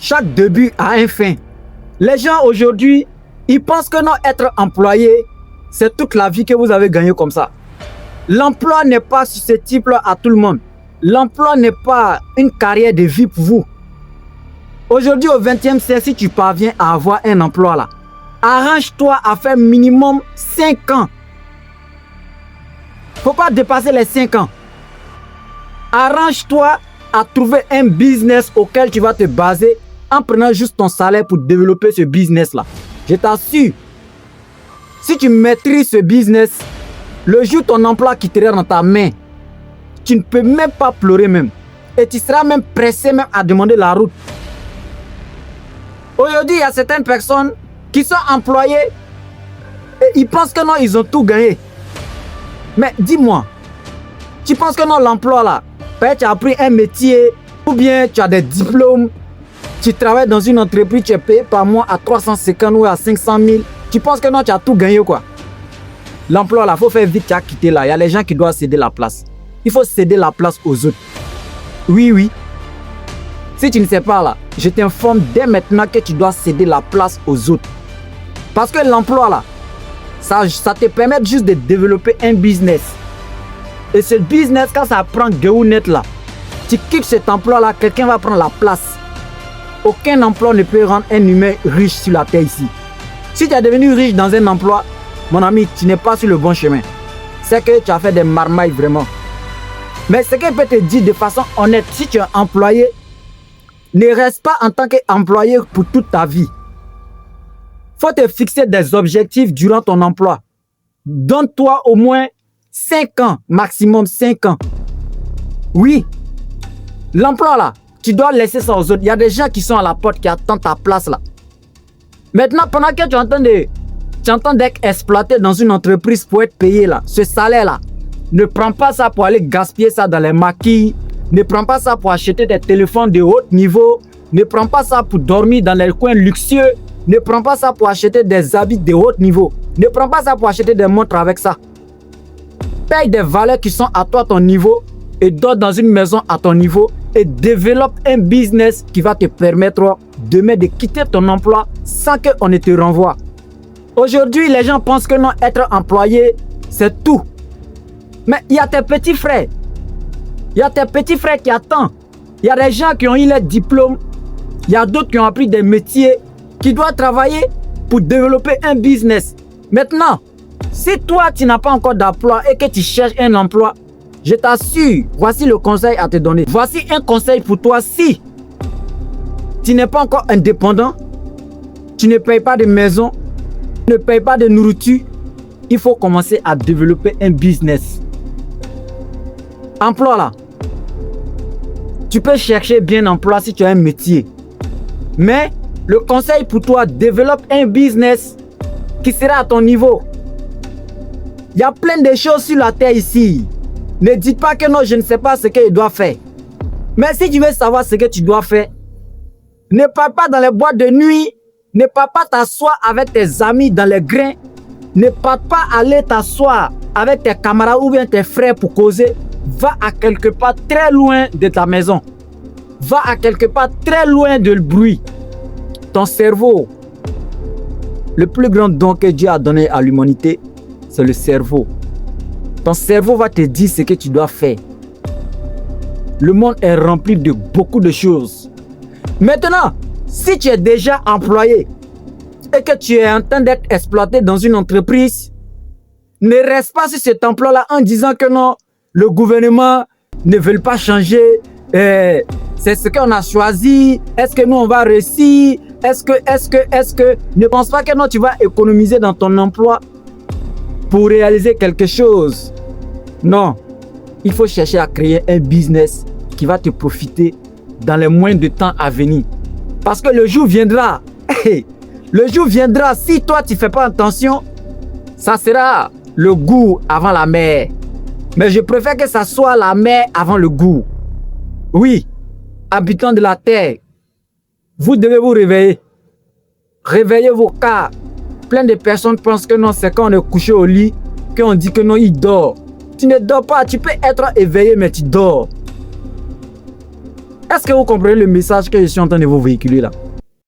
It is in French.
Chaque début a un fin. Les gens aujourd'hui, ils pensent que non, être employé, c'est toute la vie que vous avez gagné comme ça. L'emploi n'est pas susceptible à tout le monde. L'emploi n'est pas une carrière de vie pour vous. Aujourd'hui, au 20e siècle, si tu parviens à avoir un emploi là, arrange-toi à faire minimum 5 ans. Faut pas dépasser les 5 ans. Arrange-toi à trouver un business auquel tu vas te baser en prenant juste ton salaire pour développer ce business là. Je t'assure, si tu maîtrises ce business, le jour où ton emploi quittera dans ta main, tu ne peux même pas pleurer même. Et tu seras même pressé même à demander la route. Aujourd'hui, il y a certaines personnes qui sont employées et ils pensent que non, ils ont tout gagné. Mais dis-moi, tu penses que non, l'emploi là, peut-être tu as appris un métier ou bien tu as des diplômes, tu travailles dans une entreprise, tu es payé par mois à 350 ou à 500 000. Tu penses que non, tu as tout gagné quoi? L'emploi là, il faut faire vite, tu as quitté là. Il y a les gens qui doivent céder la place. Il faut céder la place aux autres. Oui, oui. Si tu ne sais pas là, je t'informe dès maintenant que tu dois céder la place aux autres. Parce que l'emploi là, ça te permet juste de développer un business. Et ce business, quand ça prend net là, tu quittes cet emploi là, quelqu'un va prendre la place. Aucun emploi ne peut rendre un humain riche sur la terre ici. Si tu es devenu riche dans un emploi, mon ami, tu n'es pas sur le bon chemin. C'est que tu as fait des marmailles vraiment. Mais ce que je peux te dire de façon honnête, si tu es employé, ne reste pas en tant qu'employé pour toute ta vie. Il faut te fixer des objectifs durant ton emploi. Donne-toi au moins 5 ans, maximum 5 ans. Oui, l'emploi là, tu dois laisser ça aux autres. Il y a des gens qui sont à la porte qui attendent ta place là. Maintenant, pendant que tu entends d'être exploité dans une entreprise pour être payé là, ce salaire là, ne prends pas ça pour aller gaspiller ça dans les maquilles. Ne prends pas ça pour acheter des téléphones de haut niveau. Ne prends pas ça pour dormir dans les coins luxueux. Ne prends pas ça pour acheter des habits de haut niveau. Ne prends pas ça pour acheter des montres avec ça. Paye des valeurs qui sont à toi, ton niveau, et dors dans une maison à ton niveau et développe un business qui va te permettre demain de quitter ton emploi sans qu'on ne te renvoie. Aujourd'hui, les gens pensent que non, être employé, c'est tout. Mais il y a tes petits frères. Il y a tes petits frères qui attendent. Il y a des gens qui ont eu les diplômes. Il y a d'autres qui ont appris des métiers, qui doivent travailler pour développer un business. Maintenant, si toi, tu n'as pas encore d'emploi et que tu cherches un emploi, je t'assure, voici le conseil à te donner. Voici un conseil pour toi. Si tu n'es pas encore indépendant, tu ne payes pas de maison, tu ne payes pas de nourriture, il faut commencer à développer un business. Emploi là, tu peux chercher bien un emploi si tu as un métier. Mais le conseil pour toi, développe un business qui sera à ton niveau. Il y a plein de choses sur la terre ici. Ne dites pas que non, je ne sais pas ce que je dois faire. Mais si tu veux savoir ce que tu dois faire, ne pars pas dans les boîtes de nuit, ne pars pas t'asseoir avec tes amis dans les grains, ne pars pas aller t'asseoir avec tes camarades ou bien tes frères pour causer. Va à quelque part très loin de ta maison. Va à quelque part très loin de le bruit. Ton cerveau, le plus grand don que Dieu a donné à l'humanité, c'est le cerveau. Ton cerveau va te dire ce que tu dois faire. Le monde est rempli de beaucoup de choses. Maintenant, si tu es déjà employé et que tu es en train d'être exploité dans une entreprise, ne reste pas sur cet emploi-là en disant que non, le gouvernement ne veut pas changer. C'est ce qu'on a choisi. Est-ce que nous, on va réussir? Est-ce que... Ne pense pas que non, tu vas économiser dans ton emploi pour réaliser quelque chose. Non. Il faut chercher à créer un business qui va te profiter dans les moins de temps à venir. Parce que le jour viendra. Le jour viendra. Si toi, tu ne fais pas attention, ça sera le goût avant la mer. Mais je préfère que ça soit la mer avant le goût. Oui, habitants de la terre, vous devez vous réveiller. Réveillez-vous car plein de personnes pensent que non, c'est quand on est couché au lit qu'on dit que non, il dort. Tu ne dors pas, tu peux être éveillé mais tu dors. Est-ce que vous comprenez le message que je suis en train de vous véhiculer là?